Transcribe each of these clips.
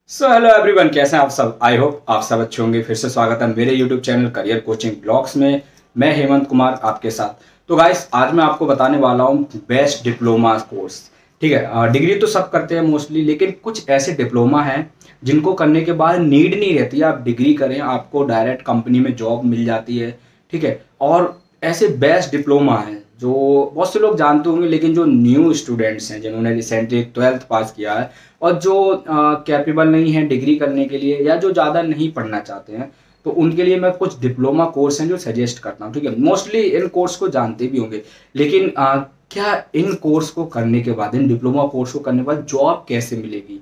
Hello everyone, कैसे हैं आप सब। आई होप आप सब अच्छे होंगे। फिर से स्वागत है मेरे YouTube channel career coaching blogs में। मैं हेमंत कुमार आपके साथ। तो गाइस, आज मैं आपको बताने वाला हूँ बेस्ट डिप्लोमा कोर्स। ठीक है, डिग्री तो सब करते हैं मोस्टली, लेकिन कुछ ऐसे डिप्लोमा हैं जिनको करने के बाद नीड नहीं रहती आप डिग्री करें, आपको डायरेक्ट कंपनी में जॉब मिल जाती है। ठीक है, और ऐसे बेस्ट डिप्लोमा हैं जो बहुत से लोग जानते होंगे, लेकिन जो न्यू स्टूडेंट्स हैं जिन्होंने रिसेंटली 12th पास किया है और जो कैपेबल नहीं है डिग्री करने के लिए, या जो ज़्यादा नहीं पढ़ना चाहते हैं, तो उनके लिए मैं कुछ डिप्लोमा कोर्स हैं जो सजेस्ट करता हूँ। ठीक है, मोस्टली इन कोर्स को जानते भी होंगे, लेकिन क्या इन कोर्स को करने के बाद, इन डिप्लोमा कोर्स को करने के बाद जॉब कैसे मिलेगी,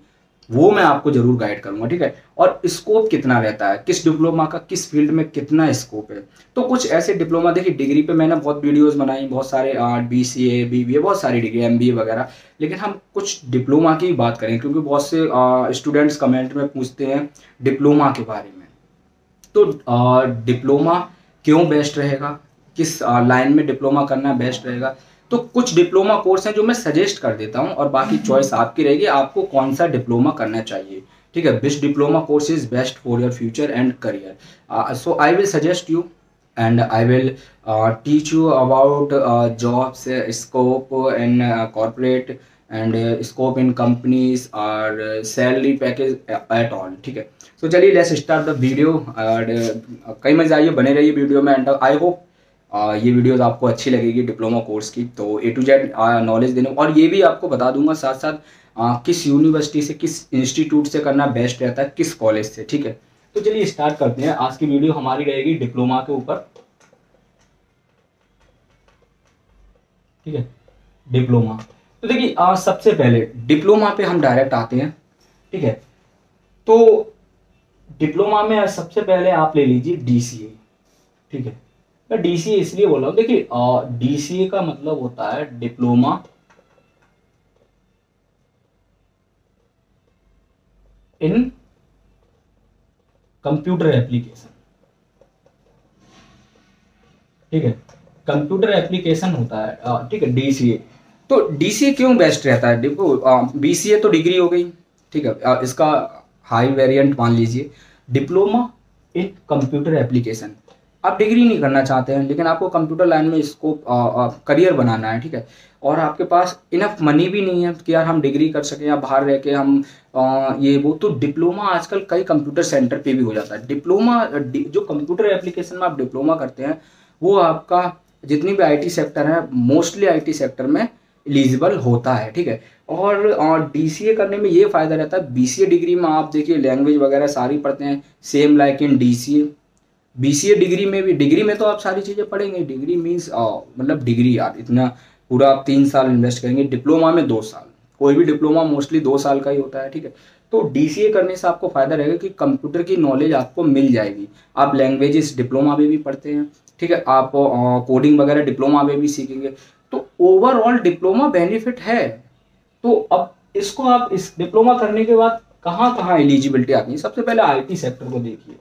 वो मैं आपको जरूर गाइड करूंगा। ठीक है, और स्कोप कितना रहता है, किस डिप्लोमा का किस फील्ड में कितना स्कोप है। तो कुछ ऐसे डिप्लोमा, देखिए डिग्री पे मैंने बहुत वीडियोस बनाई, बहुत सारे BCA BBA बहुत सारी डिग्री, MBA वगैरह, लेकिन हम कुछ डिप्लोमा की बात करें क्योंकि बहुत से स्टूडेंट्स कमेंट में पूछते हैं डिप्लोमा के बारे में। तो डिप्लोमा क्यों बेस्ट रहेगा, किस लाइन में डिप्लोमा करना बेस्ट रहेगा, तो कुछ डिप्लोमा कोर्स हैं जो मैं सजेस्ट कर देता हूं, और बाकी चॉइस आपकी रहेगी आपको कौन सा डिप्लोमा करना चाहिए। ठीक है, which diploma course is best for your future and career. So I will suggest you and I will teach you about jobs, scope in corporate and scope in companies or salary package at all. ठीक है, तो चलिए let's start the video. और कई मजा आइए, बने रहिए वीडियो में एंड आई होप ये वीडियोस आपको अच्छी लगेगी डिप्लोमा कोर्स की। तो A to Z नॉलेज देने, और ये भी आपको बता दूंगा साथ साथ किस यूनिवर्सिटी से, किस इंस्टीट्यूट से करना बेस्ट रहता है, किस कॉलेज से। ठीक है, तो चलिए स्टार्ट करते हैं। आज की वीडियो हमारी रहेगी डिप्लोमा के ऊपर। ठीक है, डिप्लोमा। तो देखिए सबसे पहले डिप्लोमा पे हम डायरेक्ट आते हैं। ठीक है, तो डिप्लोमा में सबसे पहले आप ले लीजिए DCA। ठीक है, मैं DCA इसलिए बोल रहा हूँ, देखिए DCA का मतलब होता है डिप्लोमा इन कंप्यूटर एप्लीकेशन। ठीक है, कंप्यूटर एप्लीकेशन होता है। ठीक है, DCA। तो DCA क्यों बेस्ट रहता है, देखो BCA तो डिग्री हो गई। ठीक है, इसका हाई वेरिएंट मान लीजिए डिप्लोमा इन कंप्यूटर एप्लीकेशन। आप डिग्री नहीं करना चाहते हैं, लेकिन आपको कंप्यूटर लाइन में इसको करियर बनाना है। ठीक है, और आपके पास इनफ मनी भी नहीं है कि यार हम डिग्री कर सकें या बाहर रह के हम ये वो, तो डिप्लोमा आजकल कई कंप्यूटर सेंटर पे भी हो जाता है। डिप्लोमा जो कंप्यूटर एप्लीकेशन में आप डिप्लोमा करते हैं, वो आपका जितनी भी IT सेक्टर है, मोस्टली IT सेक्टर में एलिजिबल होता है। ठीक है, और DCA करने में ये फायदा रहता है, BCA डिग्री में आप देखिए लैंग्वेज वगैरह सारी पढ़ते हैं same like in DCA। BCA degree में भी, डिग्री में तो आप सारी चीज़ें पढ़ेंगे, डिग्री मीन्स मतलब डिग्री यार इतना पूरा आप 3 साल इन्वेस्ट करेंगे। डिप्लोमा में 2 साल, कोई भी डिप्लोमा मोस्टली 2 साल का ही होता है। ठीक है, तो DCA करने से आपको फायदा रहेगा कि कंप्यूटर की नॉलेज आपको मिल जाएगी। आप लैंग्वेजेस डिप्लोमा में भी पढ़ते हैं। ठीक है, आप कोडिंग वगैरह डिप्लोमा में भी सीखेंगे, तो ओवरऑल डिप्लोमा बेनिफिट है। तो अब इसको आप इस डिप्लोमा करने के बाद कहाँ कहाँ एलिजिबिलिटी आती है, सबसे पहले IT सेक्टर को देखिए।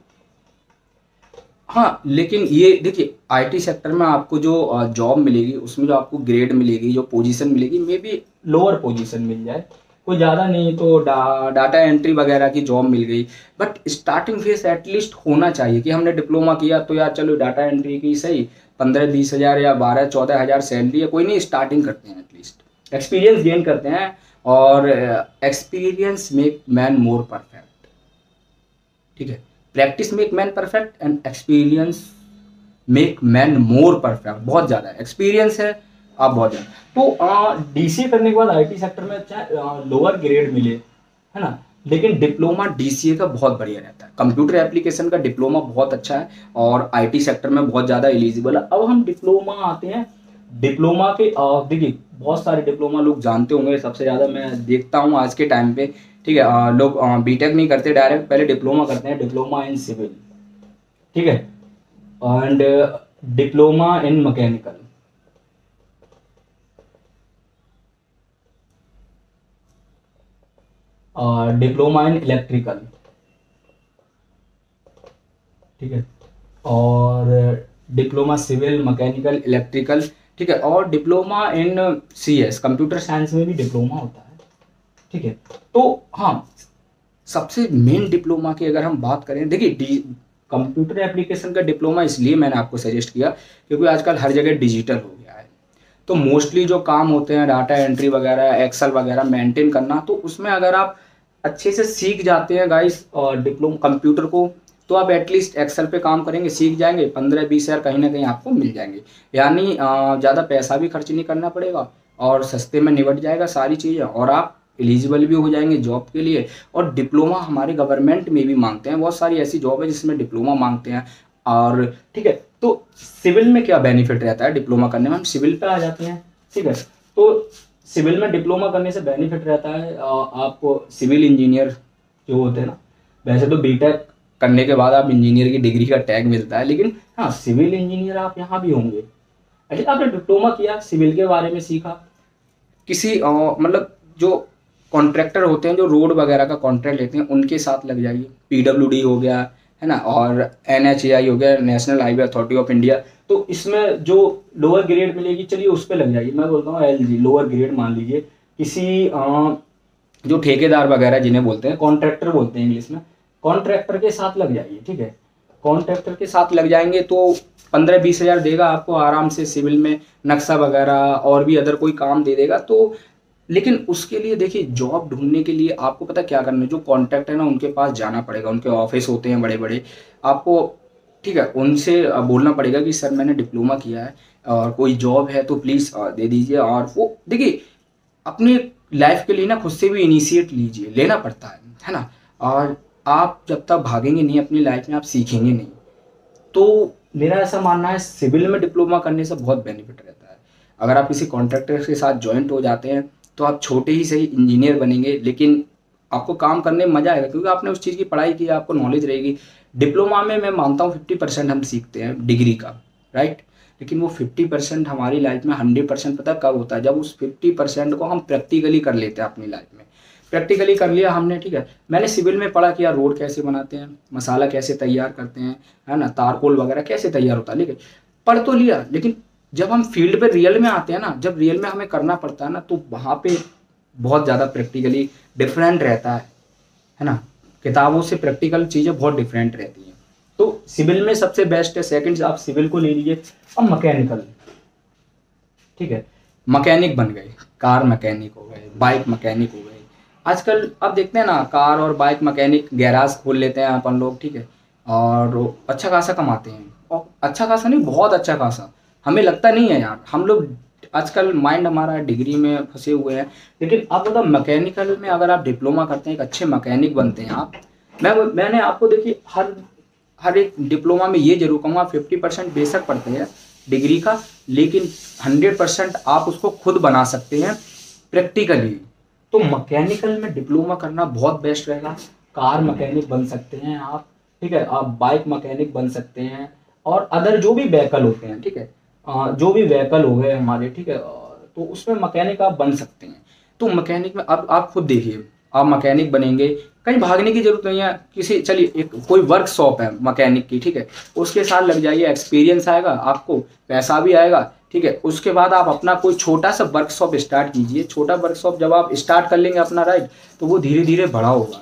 हाँ, लेकिन ये देखिए IT सेक्टर में आपको जो जॉब मिलेगी, उसमें जो आपको ग्रेड मिलेगी, जो पोजीशन मिलेगी, मे बी लोअर पोजीशन मिल जाए, कोई ज़्यादा नहीं तो डाटा एंट्री वगैरह की जॉब मिल गई। बट स्टार्टिंग फेस एटलीस्ट होना चाहिए कि हमने डिप्लोमा किया तो यार चलो डाटा एंट्री की सही 15-20 हज़ार या 12-14 हज़ार सैलरी है, कोई नहीं, स्टार्टिंग करते हैं, एटलीस्ट एक्सपीरियंस गेन करते हैं। और experience make man more perfect. ठीक है, practice make man perfect and experience make man more perfect. बहुत ज़्यादा एक्सपीरियंस है आप बहुत ज़्यादा। तो DCA करने के बाद IT सेक्टर में चाहे लोअर ग्रेड मिले, है ना, लेकिन डिप्लोमा DCA का बहुत बढ़िया रहता है। कंप्यूटर एप्लीकेशन का डिप्लोमा बहुत अच्छा है और IT सेक्टर में बहुत ज़्यादा एलिजिबल है। अब हम डिप्लोमा आते हैं, डिप्लोमा के देखिए बहुत सारे डिप्लोमा लोग जानते होंगे, सबसे ज़्यादा मैं देखता हूँ आज के टाइम पे। ठीक है, लोग BTech नहीं करते, डायरेक्ट पहले डिप्लोमा करते हैं, डिप्लोमा इन सिविल। ठीक है, and diploma in mechanical, diploma in electrical. ठीक है, और डिप्लोमा सिविल मैकेनिकल इलेक्ट्रिकल। ठीक है, और diploma in CS computer science में भी डिप्लोमा होता है। ठीक है, तो हाँ सबसे मेन डिप्लोमा की अगर हम बात करें, देखिए कंप्यूटर एप्लीकेशन का डिप्लोमा इसलिए मैंने आपको सजेस्ट किया क्योंकि आजकल हर जगह डिजिटल हो गया है। तो मोस्टली जो काम होते हैं डाटा एंट्री वगैरह, एक्सेल वगैरह मेंटेन करना, तो उसमें अगर आप अच्छे से सीख जाते हैं गाइस और डिप्लोमा कंप्यूटर को, तो आप एटलीस्ट एक्सेल पे काम करेंगे, सीख जाएंगे, 15-20 हज़ार कहीं ना कहीं आपको मिल जाएंगे। यानी ज़्यादा पैसा भी खर्च नहीं करना पड़ेगा और सस्ते में निपट जाएगा सारी चीज़ें, और आप एलिजिबल भी हो जाएंगे जॉब के लिए। और डिप्लोमा हमारे गवर्नमेंट में भी मांगते हैं, बहुत सारी ऐसी जॉब है जिसमें डिप्लोमा मांगते हैं। और ठीक है, तो सिविल में क्या बेनिफिट रहता है डिप्लोमा करने में, हम सिविल पे आ जाते हैं। ठीक है, तो सिविल में डिप्लोमा करने से बेनिफिट रहता है, आपको सिविल इंजीनियर जो होते हैं ना, वैसे तो बीटेक करने के बाद आप इंजीनियर की डिग्री का टैग मिलता है, लेकिन हाँ सिविल इंजीनियर आप यहाँ भी होंगे। अच्छा, आपने डिप्लोमा किया, सिविल के बारे में सीखा, किसी मतलब जो कॉन्ट्रैक्टर होते हैं जो रोड वगैरह का कॉन्ट्रैक्ट लेते हैं उनके साथ लग जाइए, पीडब्ल्यूडी हो गया है ना, और एनएचएआई हो गया, national highway authority of India, तो इसमें जो लोअर ग्रेड मिलेगी चलिए उस पर लग जाइए। मैं बोलता हूँ एलजी लोअर ग्रेड मान लीजिए, किसी जो ठेकेदार वगैरह जिन्हें बोलते हैं, कॉन्ट्रैक्टर बोलते हैं इंग्लिश में, कॉन्ट्रैक्टर के साथ लग जाइए। ठीक है, कॉन्ट्रैक्टर के साथ लग जाएंगे तो 15-20 हज़ार देगा आपको आराम से, सिविल में नक्शा वगैरह और भी अदर कोई काम दे देगा। तो लेकिन उसके लिए देखिए जॉब ढूंढने के लिए आपको पता क्या करना है, जो कॉन्टैक्ट है ना उनके पास जाना पड़ेगा, उनके ऑफिस होते हैं बड़े बड़े आपको, ठीक है, उनसे बोलना पड़ेगा कि सर मैंने डिप्लोमा किया है और कोई जॉब है तो प्लीज़ दे दीजिए। और वो देखिए अपनी लाइफ के लिए ना खुद से भी इनिशिएट लीजिए, लेना पड़ता है ना। और आप जब तक भागेंगे नहीं अपनी लाइफ में, आप सीखेंगे नहीं। तो मेरा ऐसा मानना है सिविल में डिप्लोमा करने से बहुत बेनिफिट रहता है। अगर आप किसी कॉन्ट्रैक्टर के साथ ज्वाइंट हो जाते हैं तो आप छोटे ही सही इंजीनियर बनेंगे, लेकिन आपको काम करने में मजा आएगा क्योंकि आपने उस चीज़ की पढ़ाई की, आपको नॉलेज रहेगी। डिप्लोमा में मैं मानता हूँ 50% हम सीखते हैं डिग्री का, राइट, लेकिन वो 50% हमारी लाइफ में 100% पता कब होता है, जब उस 50% को हम प्रैक्टिकली कर लेते हैं अपनी लाइफ में। प्रैक्टिकली कर लिया हमने, ठीक है, मैंने सिविल में पढ़ा किया रोड कैसे बनाते हैं, मसाला कैसे तैयार करते हैं, है ना, तारकोल वगैरह कैसे तैयार होता है, लेकिन पढ़ तो लिया, लेकिन जब हम फील्ड पे रियल में आते हैं ना, जब रियल में हमें करना पड़ता है ना, तो वहाँ पे बहुत ज़्यादा प्रैक्टिकली डिफरेंट रहता है ना। किताबों से प्रैक्टिकल चीज़ें बहुत डिफरेंट रहती हैं। तो सिविल में सबसे बेस्ट है, सेकंड आप सिविल को ले लीजिए। अब मैकेनिकल, ठीक है, मैकेनिक बन गए, कार मैकेनिक हो गए, बाइक मैकेनिक हो गए। आजकल अब देखते हैं ना कार और बाइक मैकेनिक गैराज खोल लेते हैं अपन लोग, ठीक है, और अच्छा खासा कमाते हैं, और अच्छा खासा नहीं बहुत अच्छा खासा, हमें लगता नहीं है यार, हम लोग आजकल माइंड हमारा डिग्री में फंसे हुए हैं। लेकिन आप मतलब मैकेनिकल में अगर आप डिप्लोमा करते हैं, एक अच्छे मैकेनिक बनते हैं आप। मैंने आपको देखिए हर एक डिप्लोमा में ये जरूर कहूँगा 50% बेशक पढ़ते हैं डिग्री का, लेकिन 100% आप उसको खुद बना सकते हैं प्रैक्टिकली। तो मैकेनिकल में डिप्लोमा करना बहुत बेस्ट रहेगा। कार मैकेनिक बन सकते हैं आप, ठीक है, आप बाइक मैकेनिक बन सकते हैं, और अदर जो भी व्हीकल होते हैं, ठीक है, जो भी व्हीकल हो गए हमारे, ठीक है, तो उसमें मैकेनिक आप बन सकते हैं। तो मैकेनिक में अब आप खुद देखिए, आप मैकेनिक बनेंगे, कहीं भागने की जरूरत नहीं है, किसी चलिए एक कोई वर्कशॉप है मैकेनिक की, ठीक है, उसके साथ लग जाइए, एक्सपीरियंस आएगा आपको, पैसा भी आएगा, ठीक है। उसके बाद आप अपना कोई छोटा सा वर्कशॉप स्टार्ट कीजिए। छोटा वर्कशॉप जब आप स्टार्ट कर लेंगे अपना, राइट, तो वो धीरे धीरे बड़ा होगा।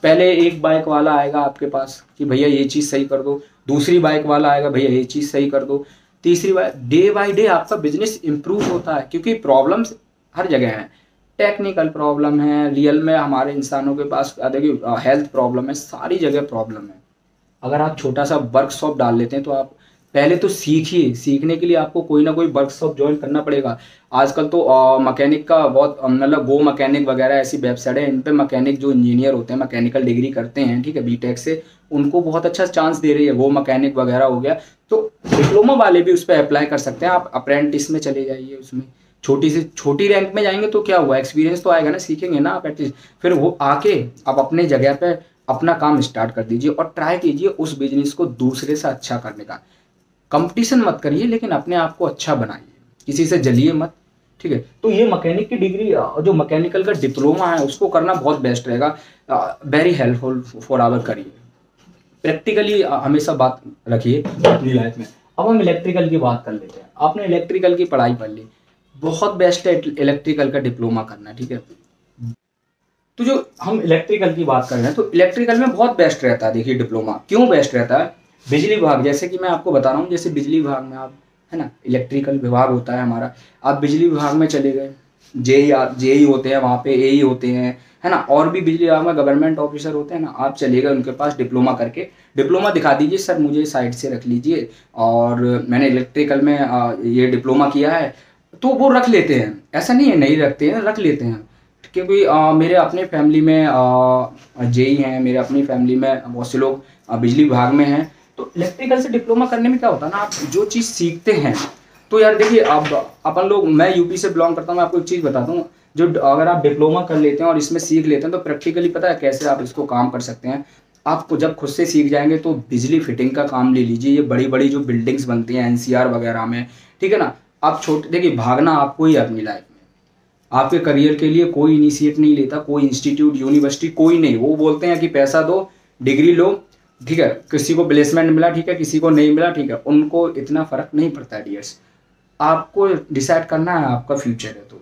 पहले एक बाइक वाला आएगा आपके पास कि भैया ये चीज़ सही कर दो, दूसरी बाइक वाला आएगा भैया ये चीज़ सही कर दो, तीसरी बार डे बाय डे आपका बिजनेस इंप्रूव होता है, क्योंकि प्रॉब्लम्स हर जगह हैं। टेक्निकल प्रॉब्लम है, रियल में हमारे इंसानों के पास देखिए हेल्थ प्रॉब्लम है, सारी जगह प्रॉब्लम है। अगर आप छोटा सा वर्कशॉप डाल लेते हैं तो आप पहले तो सीखिए, सीखने के लिए आपको कोई ना कोई वर्कशॉप ज्वाइन करना पड़ेगा। आजकल तो मैकेनिक का बहुत मतलब गो मैकेनिक वगैरह ऐसी वेबसाइट है, इन पे मैकेनिक जो इंजीनियर होते हैं, मैकेनिकल डिग्री करते हैं, ठीक है, बीटेक से, उनको बहुत अच्छा चांस दे रही है। गो मैकेनिक वगैरह हो गया, तो डिप्लोमा वाले भी उस पर अप्लाई कर सकते हैं। आप अप्रेंटिस में चले जाइए, उसमें छोटी से छोटी रैंक में जाएंगे तो क्या हुआ, एक्सपीरियंस तो आएगा ना, सीखेंगे ना आप एटलीस्ट, फिर वो आके आप अपने जगह पे अपना काम स्टार्ट कर दीजिए और ट्राई कीजिए उस बिजनेस को दूसरे से अच्छा करने का। कंपटीशन मत करिए, लेकिन अपने आप को अच्छा बनाइए, किसी से जलिए मत, ठीक है। तो ये मैकेनिक की डिग्री जो मैकेनिकल का डिप्लोमा है उसको करना बहुत बेस्ट रहेगा, very helpful for our career. Practically हमेशा बात रखिए अपनी लाइफ में। अब हम इलेक्ट्रिकल की बात कर लेते हैं। आपने इलेक्ट्रिकल की पढ़ाई कर ली, बहुत बेस्ट है इलेक्ट्रिकल का डिप्लोमा करना, ठीक है। तो जो हम इलेक्ट्रिकल की बात कर रहे हैं तो इलेक्ट्रिकल में बहुत बेस्ट रहता है। देखिए डिप्लोमा क्यों बेस्ट रहता है, बिजली विभाग, जैसे कि मैं आपको बता रहा हूँ, जैसे बिजली विभाग में आप, है ना, इलेक्ट्रिकल विभाग होता है हमारा, आप बिजली विभाग में चले गए, जेई होते हैं वहाँ पे, एई होते हैं, है ना, और भी बिजली विभाग में गवर्नमेंट ऑफिसर होते हैं ना, आप चले गए उनके पास डिप्लोमा करके, डिप्लोमा दिखा दीजिए, सर मुझे साइड से रख लीजिए और मैंने इलेक्ट्रिकल में ये डिप्लोमा किया है, तो वो रख लेते हैं। ऐसा नहीं है नहीं रखते हैं, रख लेते हैं। क्योंकि मेरे अपने फैमिली में जेई हैं, मेरे अपनी फैमिली में बहुत से लोग बिजली विभाग में हैं। तो इलेक्ट्रिकल से डिप्लोमा करने में क्या होता है ना, आप जो चीज़ सीखते हैं, तो यार देखिए अब अपन लोग, मैं यूपी से बिलोंग करता हूँ, मैं आपको एक चीज़ बताता हूँ, जो अगर आप डिप्लोमा कर लेते हैं और इसमें सीख लेते हैं तो प्रैक्टिकली पता है कैसे आप इसको काम कर सकते हैं। आपको जब खुद से सीख जाएंगे तो बिजली फिटिंग का काम ले लीजिए, ये बड़ी बड़ी जो बिल्डिंग्स बनती हैं एनसीआर वगैरह में, ठीक है ना, आप छोटे, देखिए भागना आपको ही है अपनी लाइफ में, आपके करियर के लिए कोई इनिशिएट नहीं लेता, कोई इंस्टीट्यूट यूनिवर्सिटी कोई नहीं, वो बोलते हैं कि पैसा दो, डिग्री लो, ठीक है, किसी को प्लेसमेंट मिला, ठीक है, किसी को नहीं मिला, ठीक है, उनको इतना फर्क नहीं पड़ता है डियर्स, आपको डिसाइड करना है, आपका फ्यूचर है। तो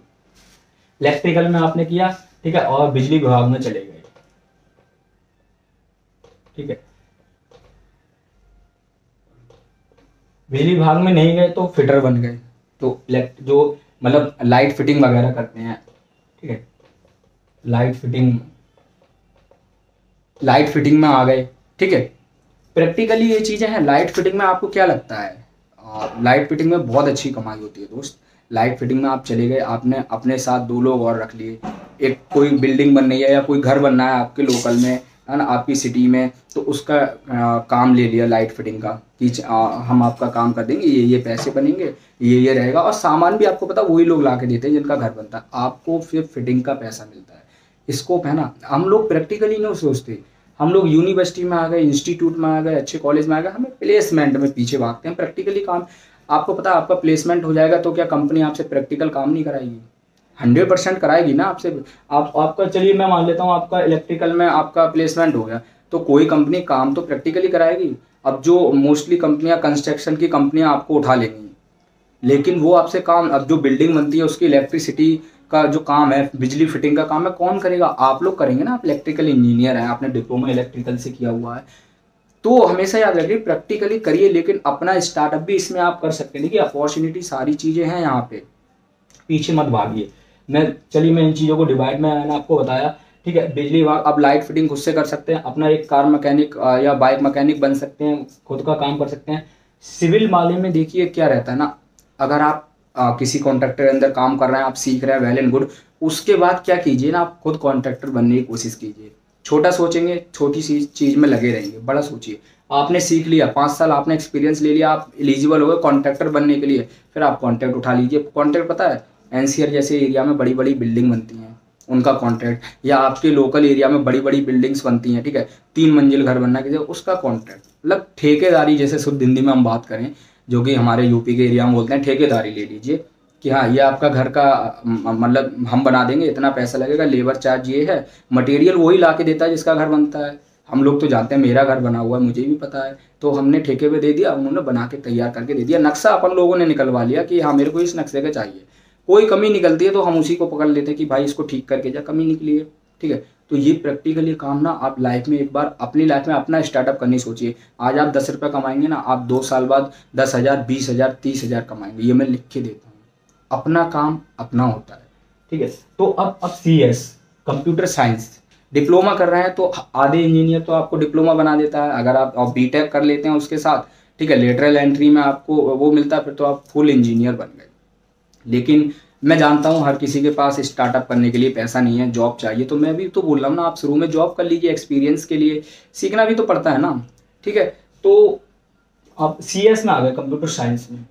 इलेक्ट्रिकल में आपने किया, ठीक है, और बिजली विभाग में चले गए, ठीक है, बिजली विभाग में नहीं गए तो फिटर बन गए, तो जो मतलब लाइट फिटिंग वगैरह करते हैं, ठीक है, लाइट फिटिंग में आ गए, ठीक है। प्रैक्टिकली ये चीज़ें हैं। लाइट फिटिंग में आपको क्या लगता है, लाइट फिटिंग में बहुत अच्छी कमाई होती है दोस्त। लाइट फिटिंग में आप चले गए, आपने अपने साथ 2 लोग और रख लिए, एक कोई बिल्डिंग बन रही है या कोई घर बनना है आपके लोकल में, है ना, आपकी सिटी में, तो उसका काम ले लिया लाइट फिटिंग का कि हम आपका काम कर देंगे, ये पैसे बनेंगे, ये रहेगा, और सामान भी आपको पता वही लोग ला के देते हैं जिनका घर बनता है, आपको फिर फिटिंग का पैसा मिलता है। स्कोप है ना, हम लोग प्रैक्टिकली नहीं सोचते, हम लोग यूनिवर्सिटी में आ गए, इंस्टीट्यूट में आ गए, अच्छे कॉलेज में आ गए, हमें प्लेसमेंट में पीछे भागते हैं। प्रैक्टिकली काम, आपको पता है आपका प्लेसमेंट हो जाएगा तो क्या कंपनी आपसे प्रैक्टिकल काम नहीं कराएगी? 100% कराएगी ना आपसे। आपका, चलिए मैं मान लेता हूँ आपका इलेक्ट्रिकल में आपका प्लेसमेंट हो गया, तो कोई कंपनी काम तो प्रैक्टिकली कराएगी। अब जो मोस्टली कंपनियां, कंस्ट्रक्शन की कंपनियां आपको उठा लेंगी, लेकिन वो आपसे काम, अब जो बिल्डिंग बनती है उसकी इलेक्ट्रिसिटी का जो काम है, बिजली फिटिंग का काम है, कौन करेगा? आप लोग करेंगे ना, आप इलेक्ट्रिकल इंजीनियर हैं, आपने डिप्लोमा इलेक्ट्रिकल से किया हुआ है, तो हमेशा याद रखिए प्रैक्टिकली करिए, लेकिन अपना स्टार्टअप भी इसमें आप कर सकते हैं। देखिए अपॉर्चुनिटी सारी चीज़ें हैं यहाँ पे, पीछे मत भागिए। चलिए मैं इन चीज़ों को डिवाइड में मैंने आपको बताया, ठीक है। बिजली विभाग, अब लाइट फिटिंग खुद से कर सकते हैं, अपना एक कार मैकेनिक या बाइक मैकेनिक बन सकते हैं, खुद का काम कर सकते हैं। सिविल वाले में देखिए क्या रहता है ना, अगर आप किसी कॉन्ट्रैक्टर के अंदर काम कर रहे हैं, आप सीख रहे हैं, वेल एंड गुड, उसके बाद क्या कीजिए ना, आप खुद कॉन्ट्रैक्टर बनने की कोशिश कीजिए। छोटा सोचेंगे, छोटी सी चीज़ में लगे रहेंगे, बड़ा सोचिए। आपने सीख लिया, 5 साल आपने एक्सपीरियंस ले लिया, आप एलिजिबल हो गए कॉन्ट्रैक्टर बनने के लिए, फिर आप कॉन्ट्रैक्ट उठा लीजिए। कॉन्ट्रैक्ट पता है, एनसीआर जैसे एरिया में बड़ी बड़ी बिल्डिंग बनती हैं, उनका कॉन्ट्रैक्ट, या आपके लोकल एरिया में बड़ी बड़ी बिल्डिंग्स बनती हैं, ठीक है, 3 मंजिल घर बनना किसी, उसका कॉन्ट्रैक्ट, मतलब ठेकेदारी, जैसे शुद्ध हिंदी में हम बात करें, जो कि हमारे यूपी के एरिया में बोलते हैं, ठेकेदारी ले लीजिए कि हाँ ये आपका घर का मतलब हम बना देंगे, इतना पैसा लगेगा, लेबर चार्ज ये है, मटेरियल वही ला के देता है जिसका घर बनता है। हम लोग तो जानते हैं, मेरा घर बना हुआ है, मुझे भी पता है, तो हमने ठेके पे दे दिया, उन्होंने बना के तैयार करके दे दिया, नक्शा अपन लोगों ने निकलवा लिया कि हाँ मेरे को इस नक्शे का चाहिए, कोई कमी निकलती है तो हम उसी को पकड़ लेते हैं कि भाई इसको ठीक करके जा, कमी निकली है, ठीक है। तो ये प्रैक्टिकली काम ना आप लाइफ में एक बार अपनी लाइफ में अपना स्टार्टअप करनी सोचिए। आज आप 10 रुपये कमाएंगे ना, आप 2 साल बाद 10,000, 20,000, 30,000 कमाएंगे, ये मैं लिख के देता हूँ। अपना काम अपना होता है, ठीक है। तो अब CS कंप्यूटर साइंस डिप्लोमा कर रहे हैं तो आधे इंजीनियर तो आपको डिप्लोमा बना देता है, अगर आप बीटेक कर लेते हैं उसके साथ, ठीक है, लेटरल एंट्री में आपको वो मिलता है, फिर तो आप फुल इंजीनियर बन गए। लेकिन मैं जानता हूँ हर किसी के पास स्टार्टअप करने के लिए पैसा नहीं है, जॉब चाहिए, तो मैं भी तो बोल रहा हूँ ना, आप शुरू में जॉब कर लीजिए, एक्सपीरियंस के लिए, सीखना भी तो पड़ता है ना, ठीक है। तो आप CS में आ गए, कंप्यूटर साइंस में।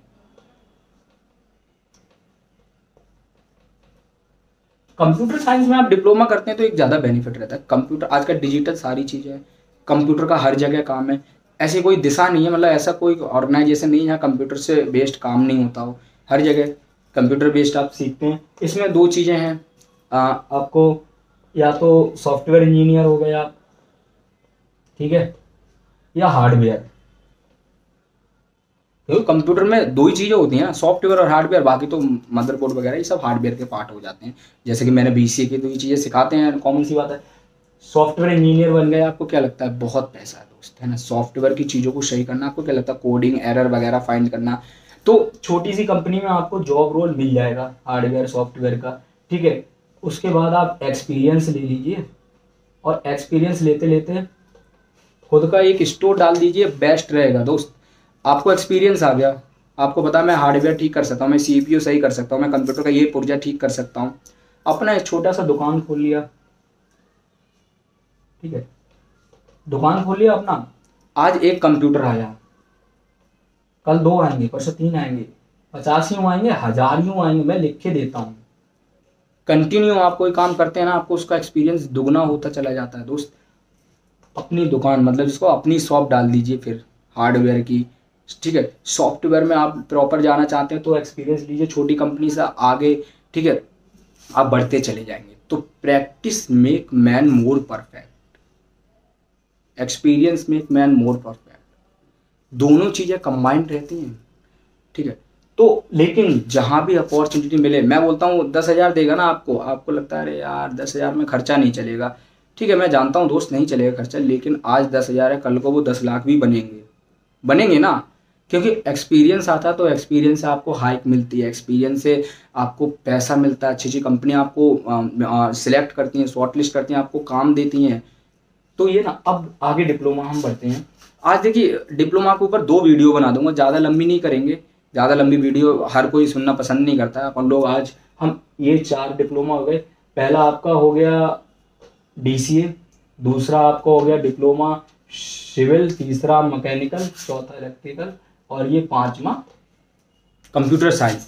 कंप्यूटर साइंस में आप डिप्लोमा करते हैं तो एक ज़्यादा बेनिफिट रहता है। कंप्यूटर आजकल डिजिटल सारी चीज़ें है, कंप्यूटर का हर जगह काम है, ऐसी कोई दिशा नहीं है, मतलब ऐसा कोई ऑर्गेनाइजेशन नहीं है जहाँ कंप्यूटर से बेस्ड काम नहीं होता हो, हर जगह कंप्यूटर बेस्ड आप सीखते हैं। इसमें 2 चीज़ें हैं, आपको या तो सॉफ्टवेयर इंजीनियर हो गए आप, ठीक है, या हार्डवेयर। क्योंकि कंप्यूटर में दो ही चीज़ें होती हैं ना, सॉफ्टवेयर और हार्डवेयर, बाकी तो मदरबोर्ड वगैरह ये सब हार्डवेयर के पार्ट हो जाते हैं। जैसे कि मैंने बीसीए की तो ये चीज़ें सिखाते हैं, कॉमन सी बात है। सॉफ्टवेयर इंजीनियर बन गए, आपको क्या लगता है, बहुत पैसा है दोस्त, है ना। सॉफ्टवेयर की चीज़ों को सही करना, आपको क्या लगता है, कोडिंग एरर वगैरह फाइंड करना, तो छोटी सी कंपनी में आपको जॉब रोल मिल जाएगा हार्डवेयर सॉफ्टवेयर का, ठीक है। उसके बाद आप एक्सपीरियंस ले लीजिए, और एक्सपीरियंस लेते लेते खुद का एक स्टोर डाल दीजिए, बेस्ट रहेगा दोस्त। आपको एक्सपीरियंस आ गया, आपको पता मैं हार्डवेयर ठीक कर सकता हूँ, मैं सीपीयू सही कर सकता हूँ, मैं कंप्यूटर का ये पुर्जा ठीक कर सकता हूँ, अपना एक छोटा सा दुकान खोल लिया, ठीक है। दुकान खोल लिया अपना, आज एक कंप्यूटर आया, कल 2 आएंगे, परसों 3 आएंगे, 50 यूं आएंगे, 1000 यूं आएंगे, मैं लिख के देता हूँ। कंटिन्यू आप कोई काम करते हैं ना, आपको उसका एक्सपीरियंस दुगना होता चला जाता है दोस्त। अपनी दुकान मतलब जिसको अपनी शॉप डाल दीजिए फिर हार्डवेयर की, ठीक है। सॉफ्टवेयर में आप प्रॉपर जाना चाहते हैं तो एक्सपीरियंस लीजिए, छोटी कंपनी से आगे, ठीक है, आप बढ़ते चले जाएंगे। तो practice make man more perfect, experience make man more perfect, दोनों चीजें कंबाइंड रहती हैं, ठीक है। तो लेकिन जहां भी अपॉर्चुनिटी मिले, मैं बोलता हूँ 10,000 देगा ना आपको, आपको लगता है अरे यार 10,000 में खर्चा नहीं चलेगा, ठीक है, मैं जानता हूँ दोस्त नहीं चलेगा खर्चा, लेकिन आज 10,000 है, कल को वो 10 लाख भी बनेंगे, बनेंगे ना। क्योंकि एक्सपीरियंस आता है, तो एक्सपीरियंस से आपको हाइक मिलती है, एक्सपीरियंस से आपको पैसा मिलता है, अच्छी अच्छी कंपनी आपको सिलेक्ट करती हैं, शॉर्ट लिस्ट करती हैं, आपको काम देती हैं। तो ये ना, अब आगे डिप्लोमा हम बढ़ते हैं। आज देखिए डिप्लोमा के ऊपर 2 वीडियो बना दूंगा, ज़्यादा लंबी नहीं करेंगे, ज़्यादा लंबी वीडियो हर कोई सुनना पसंद नहीं करता है अपन लोग। आज हम ये 4 डिप्लोमा हो गए, पहला आपका हो गया डीसीए, दूसरा आपका हो गया डिप्लोमा सिविल, तीसरा मैकेनिकल, चौथा इलेक्ट्रिकल, और ये 5वां कंप्यूटर साइंस।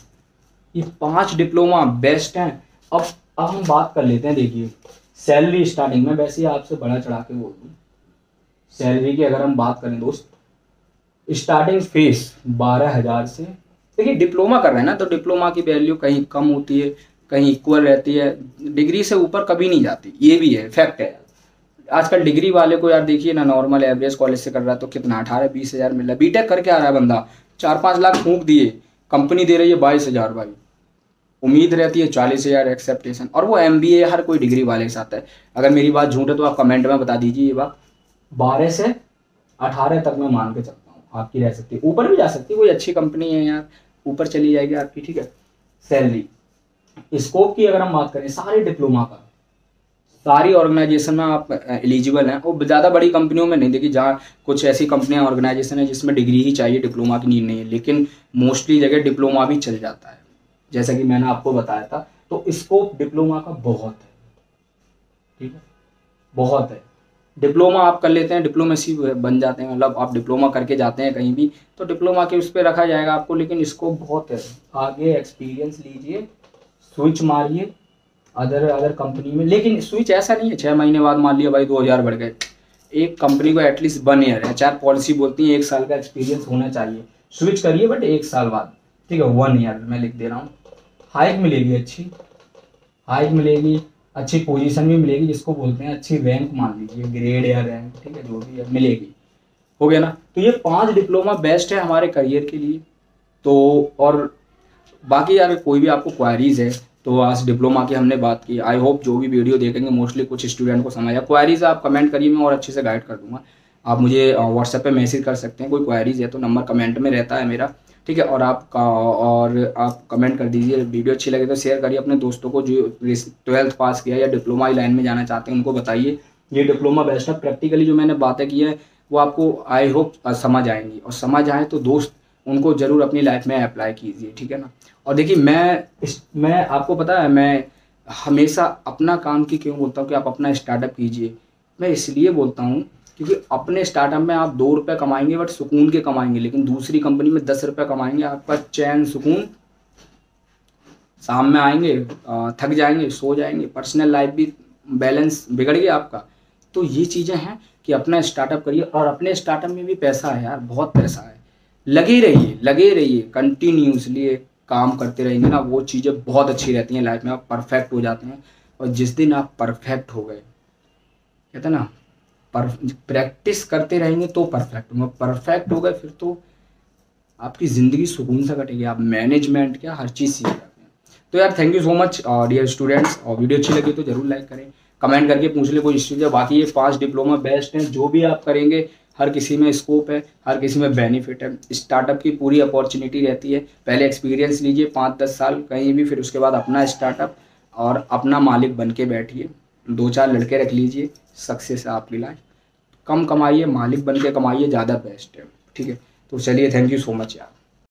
ये 5 डिप्लोमा बेस्ट हैं। अब हम बात कर लेते हैं, देखिए सैलरी स्टार्टिंग में, वैसे ही आपसे बड़ा चढ़ा के बोल दूँ, सैलरी की अगर हम बात करें दोस्त, स्टार्टिंग फीस 12,000 से। देखिए डिप्लोमा कर रहे हैं ना, तो डिप्लोमा की वैल्यू कहीं कम होती है, कहीं इक्वल रहती है, डिग्री से ऊपर कभी नहीं जाती, ये भी है, फैक्ट है। आजकल डिग्री वाले को यार देखिए ना, नॉर्मल एवरेज कॉलेज से कर रहा है तो कितना 18-20 हज़ार मिल रहा है, बीटेक करके आ रहा है बंदा, 4-5 लाख फूंक दिए, कंपनी दे रही है 22,000 भाई, उम्मीद रहती है 40,000 एक्सेप्टेशन, और वो एमबीए हर कोई डिग्री वाले के साथ है। अगर मेरी बात झूठ है तो आप कमेंट में बता दीजिए ये बात। 12 से 18 तक मैं मान के चलता हूँ आपकी रह सकती है, ऊपर भी जा सकती है, कोई अच्छी कंपनी है यार, ऊपर चली जाएगी आपकी, ठीक है। सैलरी स्कोप की अगर हम बात करें, सारे डिप्लोमा का, सारी ऑर्गेनाइजेशन में आप एलिजिबल हैं, वो ज़्यादा बड़ी कंपनियों में नहीं। देखिए जहाँ कुछ ऐसी कंपनियां ऑर्गेनाइजेशन है जिसमें डिग्री ही चाहिए, डिप्लोमा की नीड नहीं है, लेकिन मोस्टली जगह डिप्लोमा भी चल जाता है, जैसा कि मैंने आपको बताया था। तो स्कोप डिप्लोमा का बहुत है, ठीक है, बहुत है। डिप्लोमा आप कर लेते हैं, डिप्लोमेसी बन जाते हैं, मतलब आप डिप्लोमा करके जाते हैं कहीं भी तो डिप्लोमा के उस पर रखा जाएगा आपको, लेकिन स्कोप बहुत है। आगे एक्सपीरियंस लीजिए, स्विच मारिए अदर अदर कंपनी में, लेकिन स्विच ऐसा नहीं है 6 महीने बाद मान लिया भाई 2,000 बढ़ गए। एक कंपनी को एटलीस्ट 1 ईयर, HR पॉलिसी बोलती है 1 साल का एक्सपीरियंस होना चाहिए, स्विच करिए बट 1 साल बाद, ठीक है, 1 ईयर मैं लिख दे रहा हूँ। हाइक मिलेगी, अच्छी हाइक मिलेगी, अच्छी पोजीशन भी मिलेगी, जिसको बोलते हैं अच्छी रैंक, मान लीजिए ग्रेड या रैंक, ठीक है, जो भी है मिलेगी, हो गया ना। तो ये 5 डिप्लोमा बेस्ट है हमारे करियर के लिए। तो और बाकी अगर कोई भी आपको क्वारीज है तो आज डिप्लोमा की हमने बात की, आई होप जो भी वीडियो देखेंगे मोस्टली कुछ स्टूडेंट को समझ आया। क्वारीज आप कमेंट करिए, मैं और अच्छे से गाइड कर दूंगा। आप मुझे व्हाट्सएप पे मैसेज कर सकते हैं, कोई क्वारीज है तो नंबर कमेंट में रहता है मेरा, ठीक है। और आप कमेंट कर दीजिए, वीडियो अच्छी लगे तो शेयर करिए अपने दोस्तों को जो 12th पास किया या डिप्लोमा लाइन में जाना चाहते हैं, उनको बताइए ये डिप्लोमा बेस्ट है। प्रैक्टिकली जो मैंने बातें की है वो आपको आई होप समझ आएंगी, और समझ आए तो दोस्त उनको ज़रूर अपनी लाइफ में अप्लाई कीजिए, ठीक है ना। और देखिए मैं आपको पता है, मैं हमेशा अपना काम की क्यों बोलता हूँ कि आप अपना स्टार्टअप कीजिए। मैं इसलिए बोलता हूँ क्योंकि अपने स्टार्टअप में आप 2 रुपये कमाएंगे बट सुकून के कमाएंगे, लेकिन दूसरी कंपनी में 10 रुपये कमाएंगे, आपका चैन सुकून, शाम में आएंगे थक जाएंगे, सो जाएंगे, पर्सनल लाइफ भी बैलेंस बिगड़ गया आपका। तो ये चीज़ें हैं कि अपना स्टार्टअप करिए, और अपने स्टार्टअप में भी पैसा है यार, बहुत पैसा है। लगे रहिए कंटिन्यूसली काम करते रहेंगे ना, वो चीज़ें बहुत अच्छी रहती हैं लाइफ में, आप परफेक्ट हो जाते हैं। और जिस दिन आप परफेक्ट हो गए, कहते हैं ना, प्रैक्टिस करते रहेंगे तो परफेक्ट होंगे, परफेक्ट हो गए फिर तो आपकी ज़िंदगी सुकून से कटेगी, आप मैनेजमेंट क्या हर चीज़ सीख जाते हैं। तो यार thank you so much dear students, और वीडियो अच्छी लगी तो जरूर लाइक करें, कमेंट करके पूछ ले कोई स्टूडेंट। बाकी ये 5 डिप्लोमा बेस्ट हैं, जो भी आप करेंगे हर किसी में स्कोप है, हर किसी में बेनिफिट है। स्टार्टअप की पूरी अपॉर्चुनिटी रहती है, पहले एक्सपीरियंस लीजिए 5-10 साल कहीं भी, फिर उसके बाद अपना स्टार्टअप और अपना मालिक बन के बैठिए, 2-4 लड़के रख लीजिए, सक्सेस है आपकी लाइफ। कम कमाइए, मालिक बन के कमाइए, ज़्यादा बेस्ट है। ठीक है, तो चलिए थैंक यू सो मच यार।